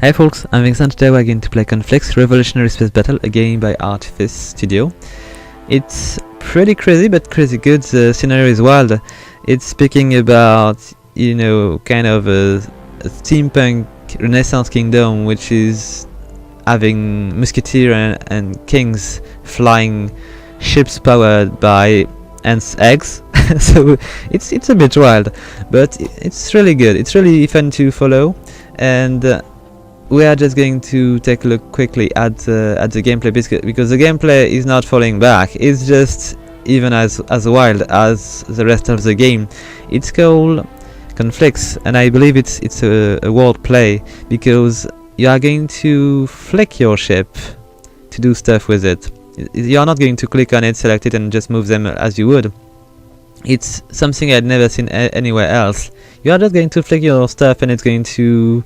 Hey folks, I'm Vincent. Today we're going to play Conflicks, Revolutionary Space Battle, a game by Artifice Studio. It's pretty crazy, but crazy good. The scenario is wild. It's speaking about, you know, kind of a steampunk Renaissance kingdom, which is having musketeer and kings flying ships powered by ants' eggs. So it's a bit wild, but it's really good. It's really fun to follow, and we are just going to take a look quickly at the gameplay, because the gameplay is not falling back. It's just even as wild as the rest of the game. It's called Conflicts, and I believe it's a word play, because you are going to flick your ship to do stuff with it. You are not going to click on it, select it, and just move them as you would. It's something I'd never seen anywhere else. You are just going to flick your stuff, and it's going to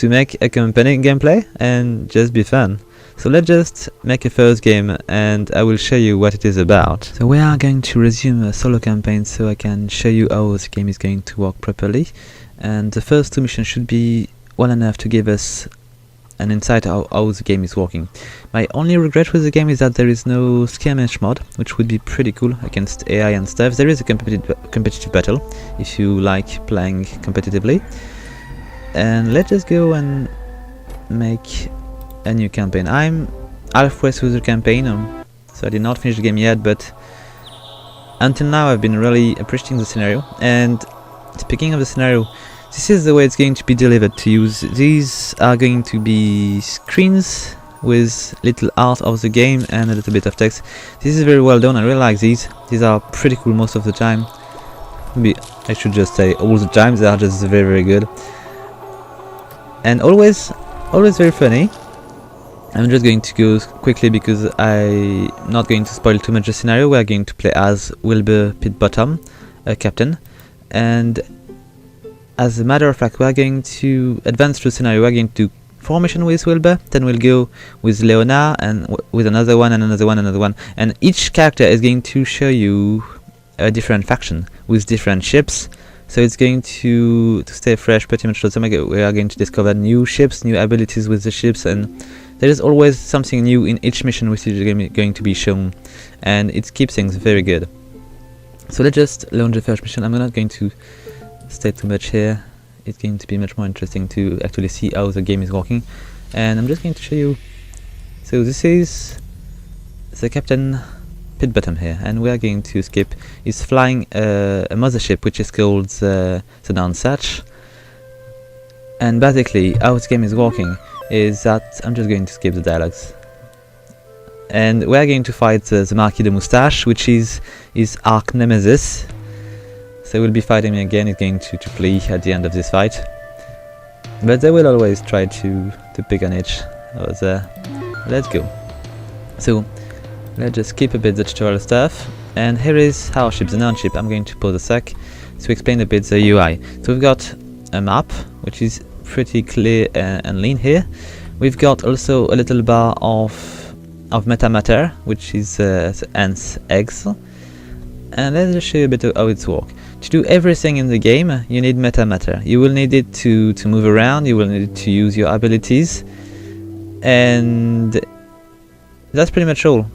make a compelling gameplay and just be fun. So let's just make a first game, and I will show you what it is about. So we are going to resume a solo campaign so I can show you how the game is going to work properly, and the first two missions should be well enough to give us an insight how the game is working. My only regret with the game is that there is no skirmish mode, which would be pretty cool against AI and stuff. There is a competitive battle if you like playing competitively. And let's just go and make a new campaign. I'm halfway through the campaign, so I did not finish the game yet, but until now I've been really appreciating the scenario. And speaking of the scenario, this is the way it's going to be delivered to you. These are going to be screens with little art of the game and a little bit of text. This is very well done. I really like these. These are pretty cool most of the time. Maybe I should just say all the time. They are just very good. And always very funny. I'm just going to go quickly because I'm not going to spoil too much the scenario. We are going to play as Wilbur Pitbottom, a captain, and as a matter of fact, we are going to advance through the scenario. We are going to do formation with Wilbur, then we'll go with Leona, and with another one, and another one, another one, and each character is going to show you a different faction with different ships. So it's going to stay fresh pretty much. So we are going to discover new ships, new abilities with the ships, and there is always something new in each mission which is going to be shown, and it keeps things very good. So let's just launch the first mission. I'm not going to stay too much here. It's going to be much more interesting to actually see how the game is working, and I'm just going to show you. So this is the Captain Pitbottom here, and we are going to skip. He's flying a mothership which is called the Nonsuch, and basically how this game is working is that I'm just going to skip the dialogues, and we are going to fight the Marquis de Moustache, which is his arch nemesis. So we'll be fighting him again. He's going to flee at the end of this fight, but they will always try to pick on each other. Let's go. So let's just skip a bit the tutorial stuff, and here is our ship, the non-ship. I'm going to pause a sec to explain a bit the UI. So we've got a map which is pretty clear and lean here. We've got also a little bar of metamatter, which is the ants' eggs, and let's just show you a bit of how it's works. To do everything in the game, you need metamatter. You will need it to move around, you will need it to use your abilities, and that's pretty much all.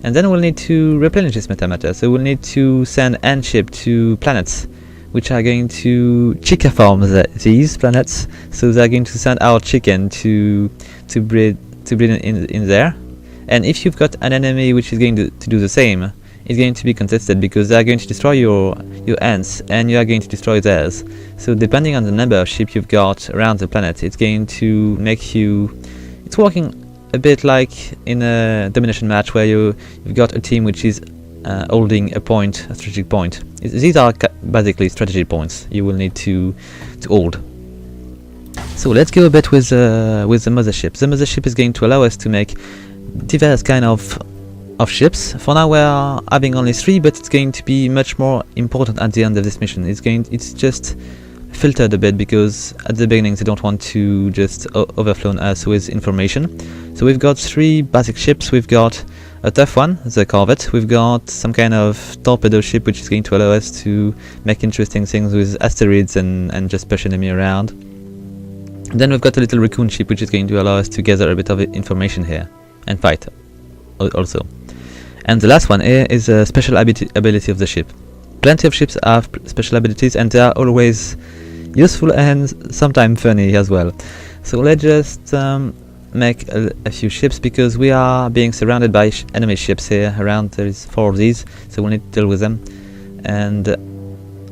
And then we'll need to replenish this metamatter, so we'll need to send ant ship to planets, which are going to chicaform these planets, so they're going to send our chicken to breed in there. And if you've got an enemy which is going to do the same, it's going to be contested, because they are going to destroy your ants and you are going to destroy theirs. So depending on the number of ships you've got around the planet, it's going to make you... It's working a bit like in a domination match where you've got a team which is holding a strategic point. These are basically strategy points you will need to hold. So let's go a bit with the mothership. The mothership is going to allow us to make diverse kind of ships. For now we are having only 3, but it's going to be much more important at the end of this mission. It's just filtered a bit, because at the beginning they don't want to just overflow us with information. So we've got 3 basic ships. We've got a tough one, the corvette. We've got some kind of torpedo ship which is going to allow us to make interesting things with asteroids and just push enemy around. Then we've got a little raccoon ship which is going to allow us to gather a bit of information here and fight also. And the last one here is a special ability of the ship. Plenty of ships have special abilities and they are always useful and sometimes funny as well. So let's just make a few ships, because we are being surrounded by enemy ships here around. There is 4 of these, so we'll need to deal with them. And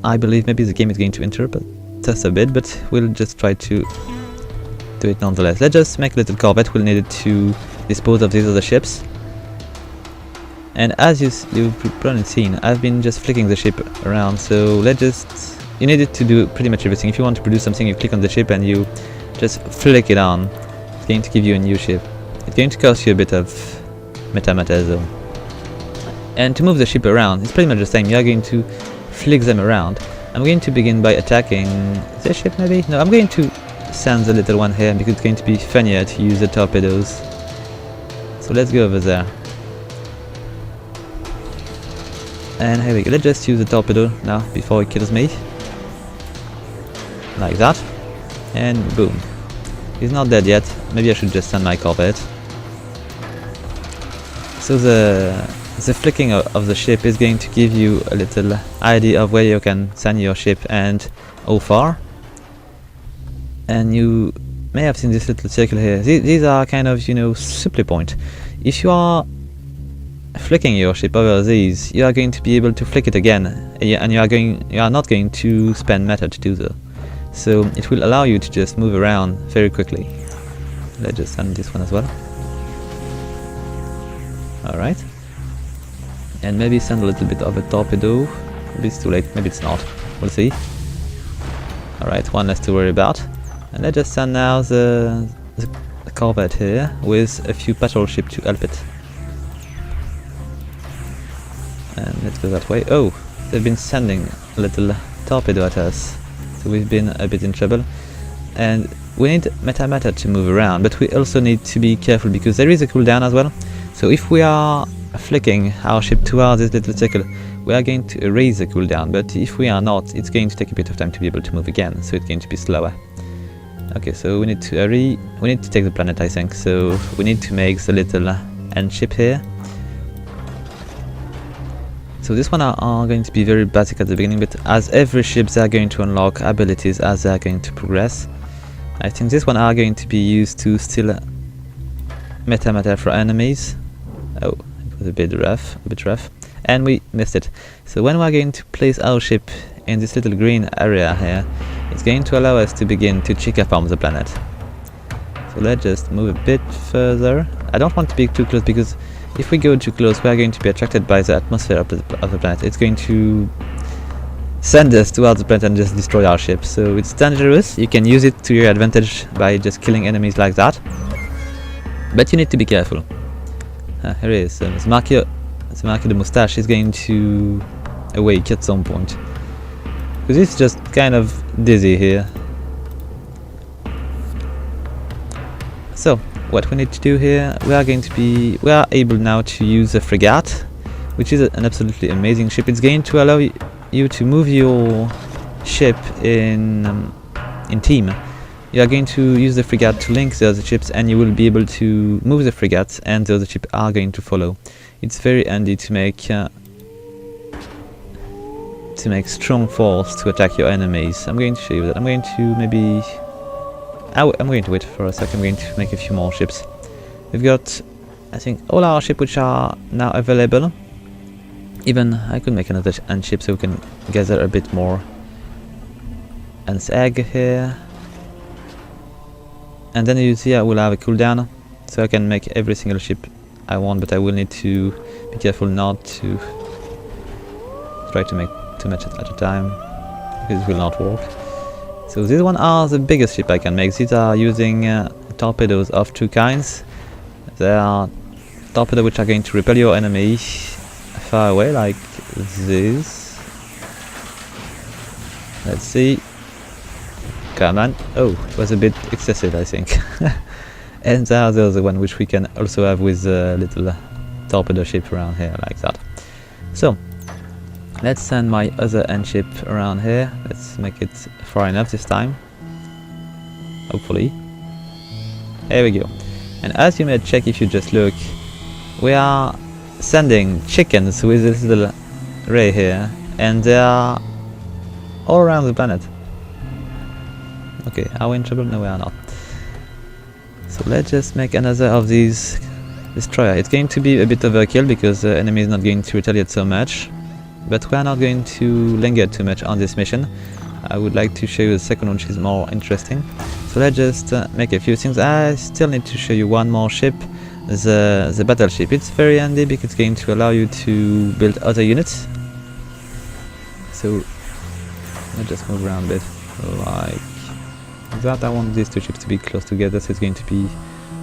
I believe maybe the game is going to interrupt us a bit, but we'll just try to do it nonetheless. Let's just make a little corvette. We'll need it to dispose of these other ships. And as you've probably seen, I've been just flicking the ship around, so let's just... You need it to do pretty much everything. If you want to produce something, you click on the ship and you just flick it on. It's going to give you a new ship. It's going to cost you a bit of metamatter though. And to move the ship around, it's pretty much the same. You're going to flick them around. I'm going to begin by attacking this ship maybe? No, I'm going to send the little one here because it's going to be funnier to use the torpedoes. So let's go over there. And here we go. Let's just use the torpedo now before it kills me. Like that. And boom. He's not dead yet. Maybe I should just send my corvette. So the flicking of the ship is going to give you a little idea of where you can send your ship and how far. And you may have seen this little circle here. These are kind of, you know, supply point. If you are flicking your ship over these, you are going to be able to flick it again, and you are not going to spend matter to do so. So it will allow you to just move around very quickly. Let's just send this one as well. Alright. And maybe send a little bit of a torpedo. Maybe it's too late, maybe it's not. We'll see. Alright, one less to worry about. And let's just send now the corvette here with a few patrol ships to help it. And let's go that way. Oh, they've been sending a little torpedo at us. So we've been a bit in trouble. And we need metamatter to move around, but we also need to be careful because there is a cooldown as well. So if we are flicking our ship towards this little circle, we are going to erase the cooldown, but if we are not, it's going to take a bit of time to be able to move again, so it's going to be slower. Okay, so we need to hurry. We need to take the planet, I think, so we need to make the little end ship here. So this one are going to be very basic at the beginning, but as every ship they are going to unlock abilities as they are going to progress. I think this one are going to be used to steal metamatter for enemies. Oh, it was a bit rough, and we missed it. So when we are going to place our ship in this little green area here, it's going to allow us to begin to terraform the planet. So let's just move a bit further. I don't want to be too close because if we go too close, we are going to be attracted by the atmosphere of the planet. It's going to send us towards the planet and just destroy our ship. So it's dangerous. You can use it to your advantage by just killing enemies like that. But you need to be careful. Here he is. Marky the Moustache is going to awake at some point. Because he's just kind of dizzy here. So what we need to do here, we are able now to use a frigate, which is an absolutely amazing ship. It's going to allow you to move your ship in team. You are going to use the frigate to link the other ships, and you will be able to move the frigates, and the other ships are going to follow. It's very handy to make strong force to attack your enemies. I'm going to show you that. I'm going to maybe... I'm going to wait for a sec. I'm going to make a few more ships. We've got, I think, all our ships which are now available. Even I could make another end ship so we can gather a bit more. And egg here. And then you see I will have a cooldown, so I can make every single ship I want, but I will need to be careful not to try to make too much at a time, because it will not work. So these one are the biggest ship I can make. These are using torpedoes of 2 kinds. There are torpedoes which are going to repel your enemy far away, like this. Let's see. Come on. Oh, it was a bit excessive, I think. And there's the other one which we can also have with a little torpedo ship around here, like that. So let's send my other end ship around here. Let's make it far enough this time. hopefully. There we go. And as you may check if you just look, we are sending chickens with this little ray here, and they are all around the planet. Okay, are we in trouble? No, we are not. So let's just make another of these destroyer. It's going to be a bit overkill because the enemy is not going to retaliate so much, but we are not going to linger too much on this mission. I would like to show you the second one, which is more interesting. So let's just make a few things. I still need to show you one more ship, the battleship. It's very handy because it's going to allow you to build other units. So let's just move around a bit like that. I want these two ships to be close together, so it's going to be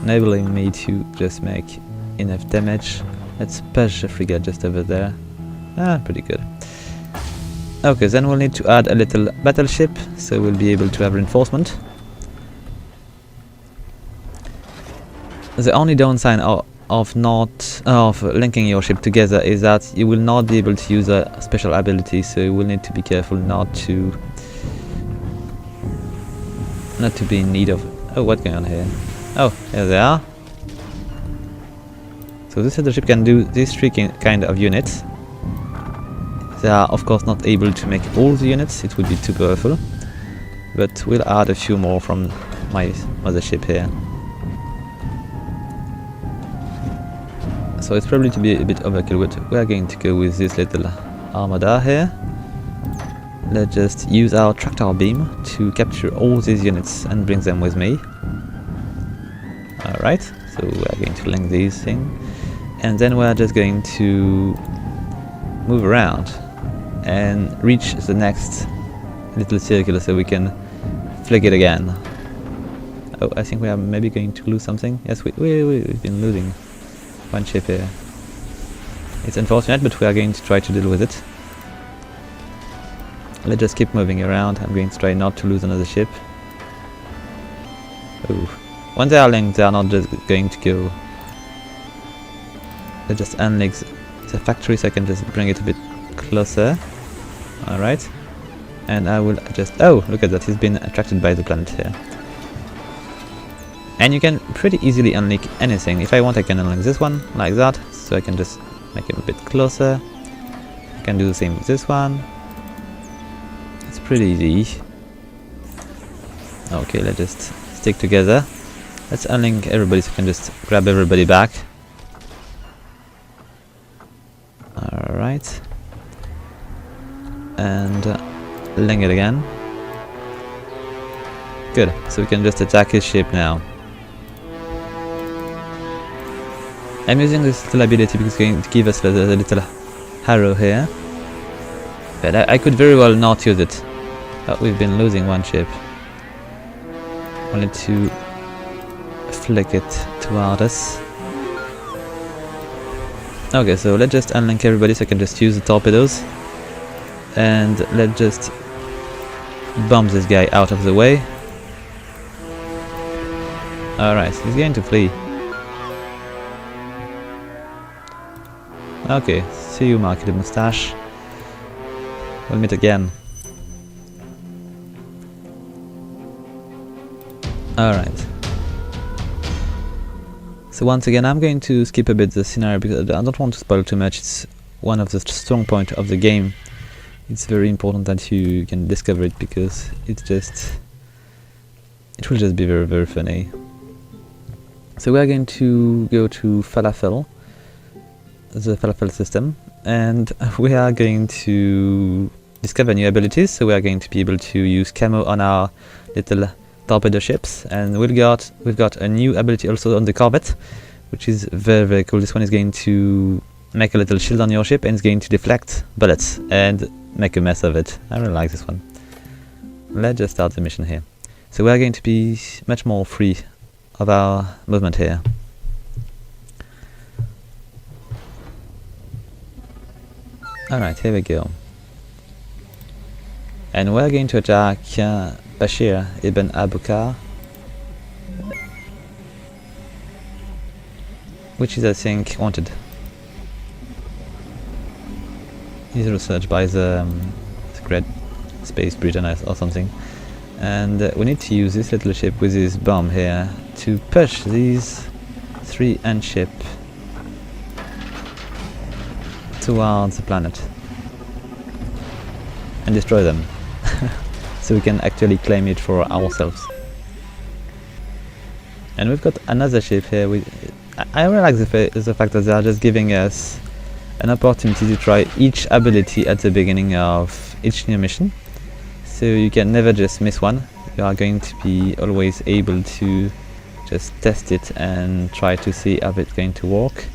enabling me to just make enough damage. Let's push the frigate just over there. Pretty good. Okay, then we'll need to add a little battleship, so we'll be able to have reinforcement. The only downside of linking your ship together is that you will not be able to use a special ability, so you will need to be careful not to be in need of... Oh, what's going on here? Oh, here they are. So this other ship can do these three kind of units. They are of course not able to make all the units, it would be too powerful, but we'll add a few more from my other ship here. So it's probably to be a bit overkill, but we are going to go with this little armada here. Let's just use our tractor beam to capture all these units and bring them with me. Alright, so we are going to link these things, and then we are just going to move around and reach the next little circle so we can flick it again. Oh, I think we are maybe going to lose something. Yes, we've been losing one ship here. It's unfortunate, but we are going to try to deal with it. Let's just keep moving around. I'm going to try not to lose another ship. Oh, once they are linked, they are not just going to go. Let's just unlink the factory so I can just bring it a bit closer. Alright. And I will just... Oh, look at that, he's been attracted by the planet here. And you can pretty easily unlink anything. If I want, I can unlink this one, like that, so I can just make him a bit closer. I can do the same with this one. It's pretty easy. Okay, let's just stick together. Let's unlink everybody so I can just grab everybody back. Alright. And link it again. Good, so we can just attack his ship now. I'm using this little ability because it's going to give us a little arrow here. But I could very well not use it. But we've been losing one ship. We'll need to flick it toward us. Okay, so let's just unlink everybody so I can just use the torpedoes. And let's just bomb this guy out of the way. Alright, he's going to flee. Okay, see you, Marky the Moustache. We'll meet again. Alright. So once again, I'm going to skip a bit the scenario because I don't want to spoil too much. It's one of the strong points of the game. It's very important that you can discover it because it will just be very, very funny. So we are going to go to Falafel, the Falafel system, and we are going to discover new abilities. So we are going to be able to use camo on our little torpedo ships, and we've got a new ability also on the corvette, which is very, very cool. This one is going to make a little shield on your ship and it's going to deflect bullets and make a mess of it. I really like this one. Let's just start the mission here. So we are going to be much more free of our movement here. Alright, here we go. And we're going to attack Bashir ibn Abukar, which is, I think, wanted. He's researched by the Secret Space Britain or something. And we need to use this little ship with this bomb here to push these 3 ant ship towards the planet and destroy them so we can actually claim it for ourselves. And we've got another ship here. I really like the fact that they are just giving us an opportunity to try each ability at the beginning of each new mission, so you can never just miss one. You are going to be always able to just test it and try to see if it's going to work.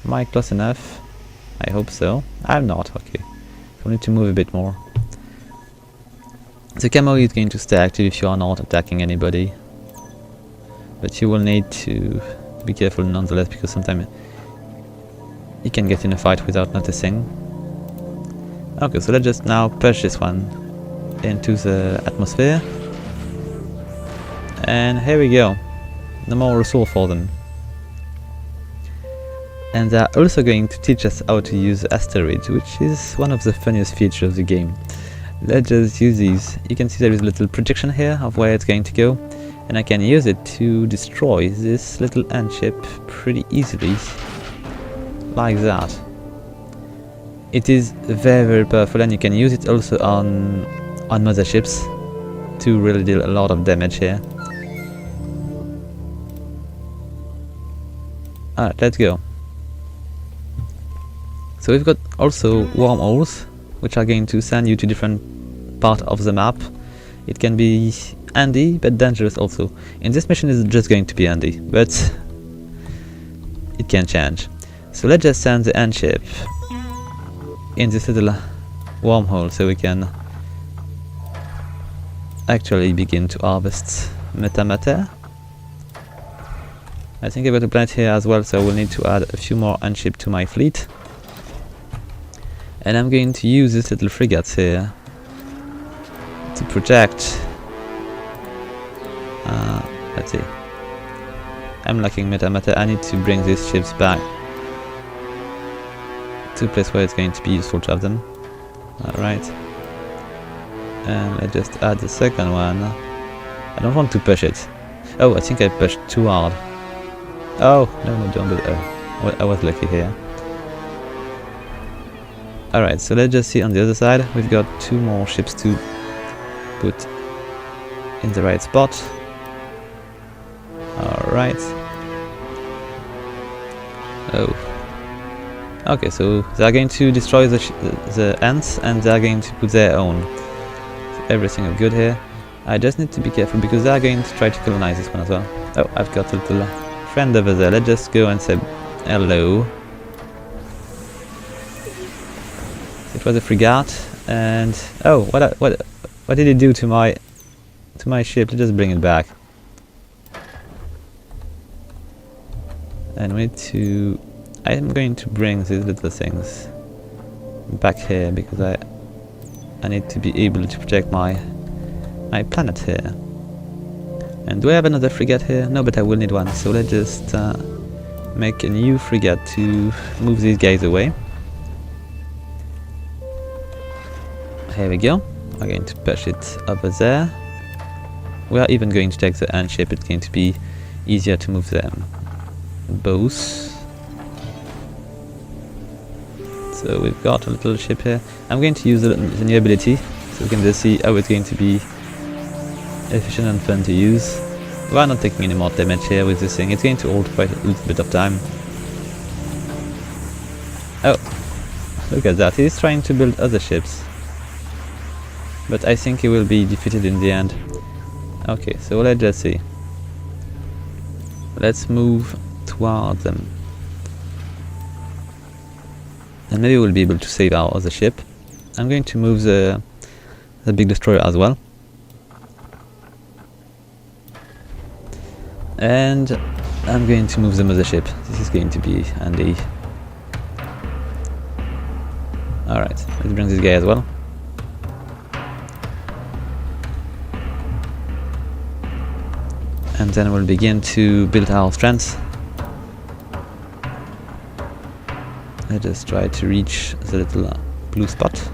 Am I close enough? I hope so. I'm not. Okay, so we need to move a bit more. The camo is going to stay active if you are not attacking anybody, but you will need to be careful nonetheless, because sometimes you can get in a fight without noticing. Okay, so let's just now push this one into the atmosphere, and here we go. No more resource for them. And they are also going to teach us how to use asteroids, which is one of the funniest features of the game. Let's just use these. You can see there is a little projection here of where it's going to go, and I can use it to destroy this little ant ship pretty easily, like that. It is very powerful, and you can use it also on motherships to really deal a lot of damage here. Alright, let's go. So we've got also wormholes, which are going to send you to different parts of the map. It can be handy, but dangerous also. In this mission it's just going to be handy, but it can change. So let's just send the ant ship in this little wormhole so we can actually begin to harvest metamatter. I think I've got a planet here as well, so we'll need to add a few more ant ship to my fleet. And I'm going to use this little frigates here to protect. Let's see. I'm lacking metamatter. I need to bring these ships back to a place where it's going to be useful to have them. Alright. And let's just add the second one. I don't want to push it. Oh, I think I pushed too hard. Oh, no, don't do that. Oh, I was lucky here. Alright, so let's just see on the other side. We've got 2 more ships to put in the right spot. Alright. Oh. Okay, so they are going to destroy the ants, and they are going to put their own. So everything is good here. I just need to be careful because they are going to try to colonize this one as well. Oh, I've got a little friend over there. Let's just go and say hello. It was a frigate, and oh, what did it do to my ship? Let's just bring it back. And we need to. I am going to bring these little things back here because I need to be able to protect my planet here. And do I have another frigate here? No, but I will need one. So let's just make a new frigate to move these guys away. Here we go. We're going to push it over there. We are even going to take the ant ship. It's going to be easier to move them both. So we've got a little ship here. I'm going to use the new ability so we can just see how it's going to be efficient and fun to use. We are not taking any more damage here with this thing. It's going to hold quite a little bit of time. Oh, look at that. He's trying to build other ships, but I think he will be defeated in the end. Okay, so let's just see. Let's move towards them. And maybe we'll be able to save our other ship. I'm going to move the big destroyer as well. And I'm going to move the mothership. This is going to be handy. Alright, let's bring this guy as well. And then we'll begin to build our strengths. Let's just try to reach the little blue spot.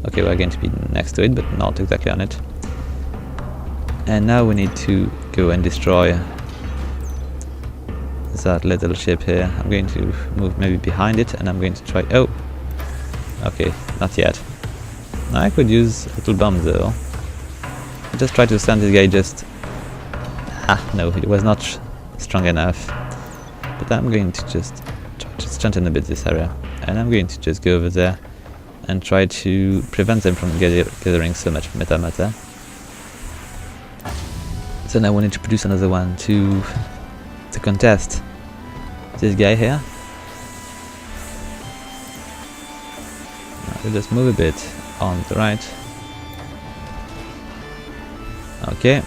Okay, we're going to be next to it, but not exactly on it. And now we need to go and destroy that little ship here. I'm going to move maybe behind it, and I'm going to try... Oh! Okay, not yet. I could use a little bomb though. Just try to send this guy just... no, it was not strong enough. But I'm going to just try to strengthen a bit this area. And I'm going to just go over there and try to prevent them from gathering so much metamatter. So now we need to produce another one to contest this guy here. I'll just move a bit on the right. Okay.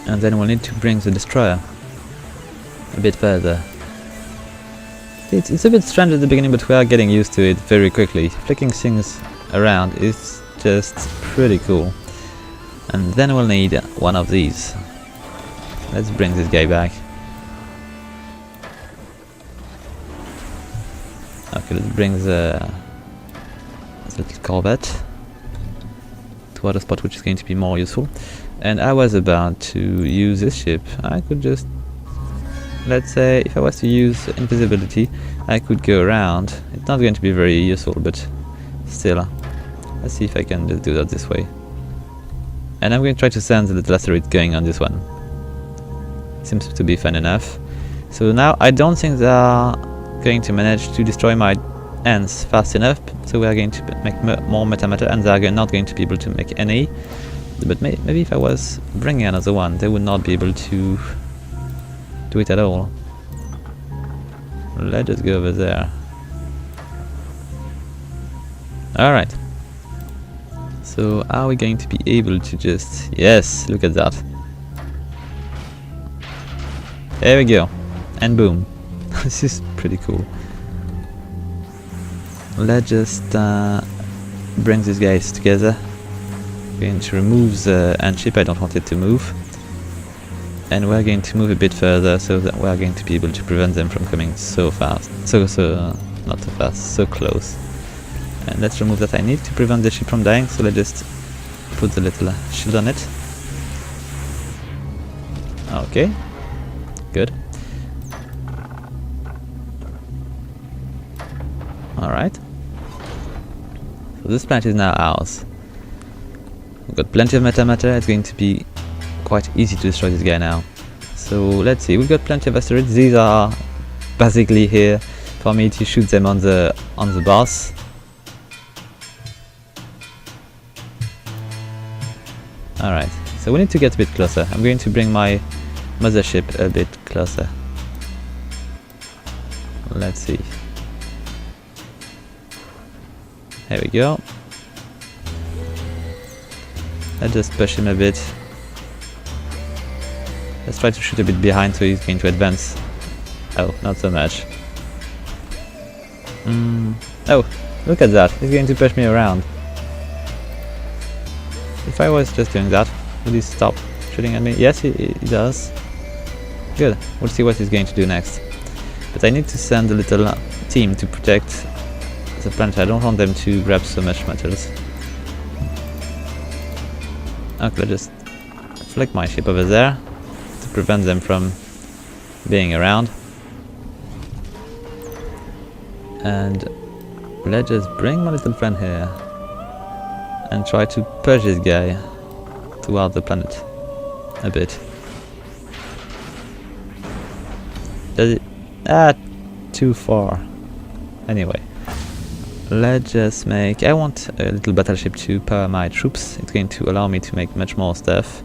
And then we'll need to bring the destroyer a bit further. It's a bit strange at the beginning, but we are getting used to it very quickly. Flicking things around is just pretty cool. And then we'll need one of these. Let's bring this guy back. Okay, let's bring the little corvette to other spot, which is going to be more useful. And I was about to use this ship. I could just, let's say, if I was to use invisibility, I could go around. It's not going to be very useful, but still. Let's see if I can just do that this way. And I'm going to try to send the little asteroid going on this one. Seems to be fun enough. So now I don't think they are going to manage to destroy my ants fast enough. So we are going to make more metamatter, and they are not going to be able to make any. But maybe if I was bringing another one, they would not be able to do it at all. Let's just go over there. Alright. So are we going to be able to just... Yes, look at that. There we go. And boom. This is pretty cool. Let's just bring these guys together. I'm going to remove the ant ship, I don't want it to move. And we're going to move a bit further so that we're going to be able to prevent them from coming so fast. Not so fast, so close. And let's remove that I need to prevent the ship from dying, so let's just put the little shield on it. Okay, good. Alright. So this planet is now ours. We've got plenty of metamatter, it's going to be quite easy to destroy this guy now. So let's see, we've got plenty of asteroids. These are basically here for me to shoot them on the boss. Alright, so we need to get a bit closer. I'm going to bring my mothership a bit closer. Let's see. There we go. Let's just push him a bit. Let's try to shoot a bit behind so he's going to advance. Oh, not so much. Oh, look at that. He's going to push me around. If I was just doing that, would he stop shooting at me? Yes, he does. Good. We'll see what he's going to do next. But I need to send a little team to protect the planet. I don't want them to grab so much metals. Okay, let's just flick my ship over there to prevent them from being around. And let's just bring my little friend here and try to push this guy toward the planet a bit. Does it? Too far. Anyway, let's just make... I want a little battleship to power my troops. It's going to allow me to make much more stuff.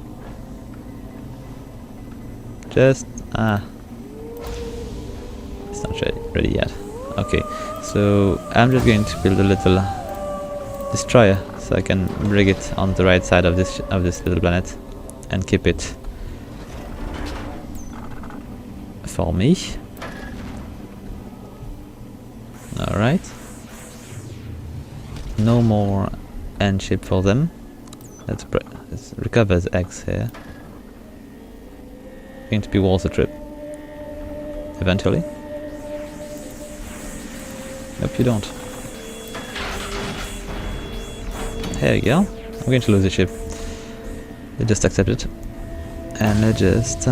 Just... it's not ready yet. Okay, so I'm just going to build a little destroyer so I can bring it on the right side of this little planet and keep it for me. Alright. No more end ship for them. Let's recover the eggs here. Going to be worth a trip. Eventually. Nope, you don't. There you go. I'm going to lose the ship. They just accept it. And let's just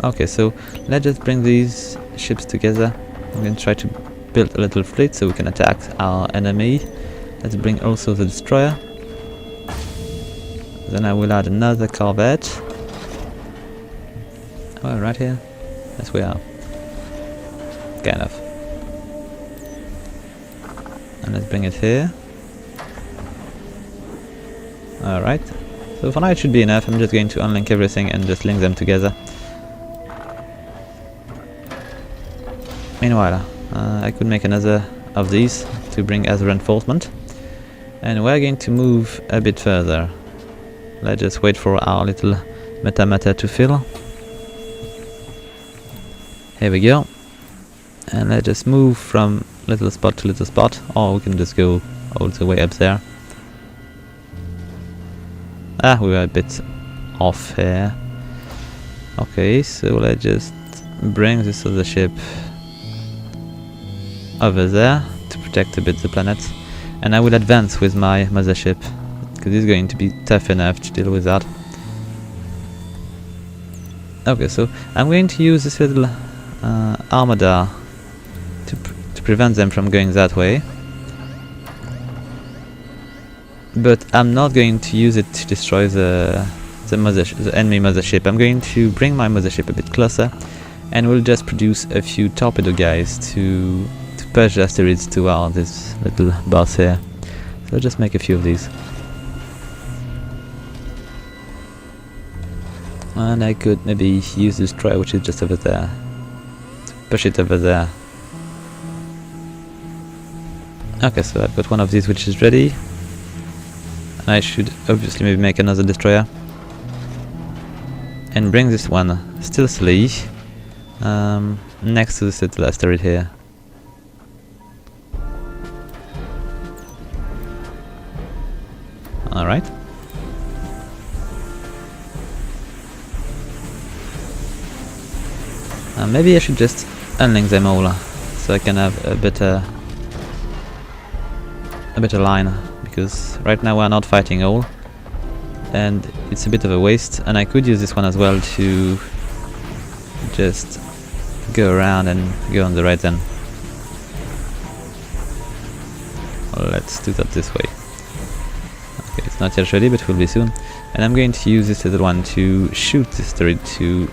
okay, so let's just bring these ships together. I'm going to try to build a little fleet so we can attack our enemy. Let's bring also the destroyer. Then I will add another corvette. Oh, right here? Yes, we are. Kind of. And let's bring it here. Alright. So for now it should be enough. I'm just going to unlink everything and just link them together. Meanwhile, I could make another of these to bring as a reinforcement. And we're going to move a bit further. Let's just wait for our little metamatter to fill. Here we go. And let's just move from little spot to little spot, or we can just go all the way up there. Ah, we were a bit off here. Okay, so let's just bring this other ship over there to protect a bit the planet. And I will advance with my mothership, because it's going to be tough enough to deal with that. Okay, so I'm going to use this little armada to prevent them from going that way. But I'm not going to use it to destroy the enemy mothership. I'm going to bring my mothership a bit closer, and we'll just produce a few torpedo guys to push the asteroids toward this little boss here. So just make a few of these. And I could maybe use this destroyer, which is just over there, to push it over there. Okay, so I've got one of these which is ready. And I should obviously maybe make another destroyer. And bring this one stealthily next to this little asteroid here. Alright. Maybe I should just unlink them all, so I can have a better line, because right now we're not fighting all, and it's a bit of a waste. And I could use this one as well to just go around and go on the right then. Well, let's do that this way. Okay, it's not yet ready, but will be soon. And I'm going to use this little one to shoot this turret to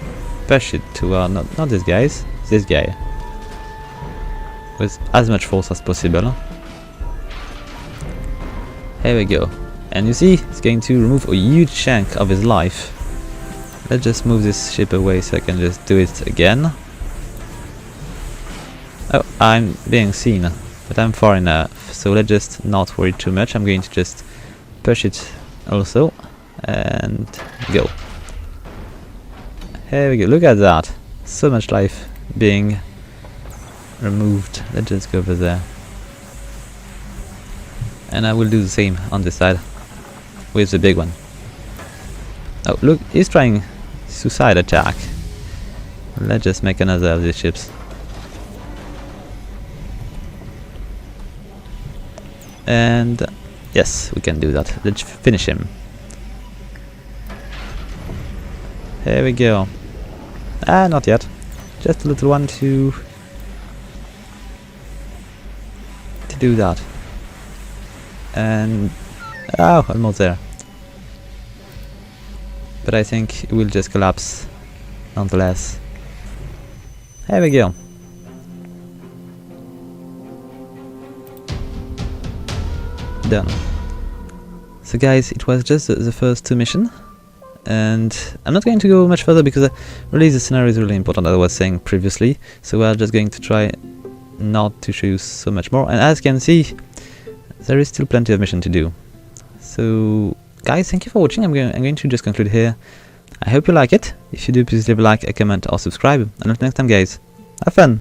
push it to not this guys, this guy, with as much force as possible. Here we go. And you see, it's going to remove a huge chunk of his life. Let's just move this ship away so I can just do it again. Oh, I'm being seen, but I'm far enough, so let's just not worry too much. I'm going to just push it also, and go. Here we go, look at that. So much life being removed. Let's just go over there. And I will do the same on this side with the big one. Oh, look, he's trying suicide attack. Let's just make another of these ships. And yes, we can do that. Let's finish him. Here we go. Ah, not yet. Just a little one to do that. And oh, almost there. But I think it will just collapse nonetheless. Here we go. Done. So guys, it was just the first two missions. And I'm not going to go much further because really the scenario is really important, as I was saying previously. So we're just going to try not to show you so much more. And as you can see, there is still plenty of mission to do. So guys, thank you for watching. I'm going to just conclude here. I hope you like it. If you do, please leave a like, a comment or subscribe. And until next time guys, have fun!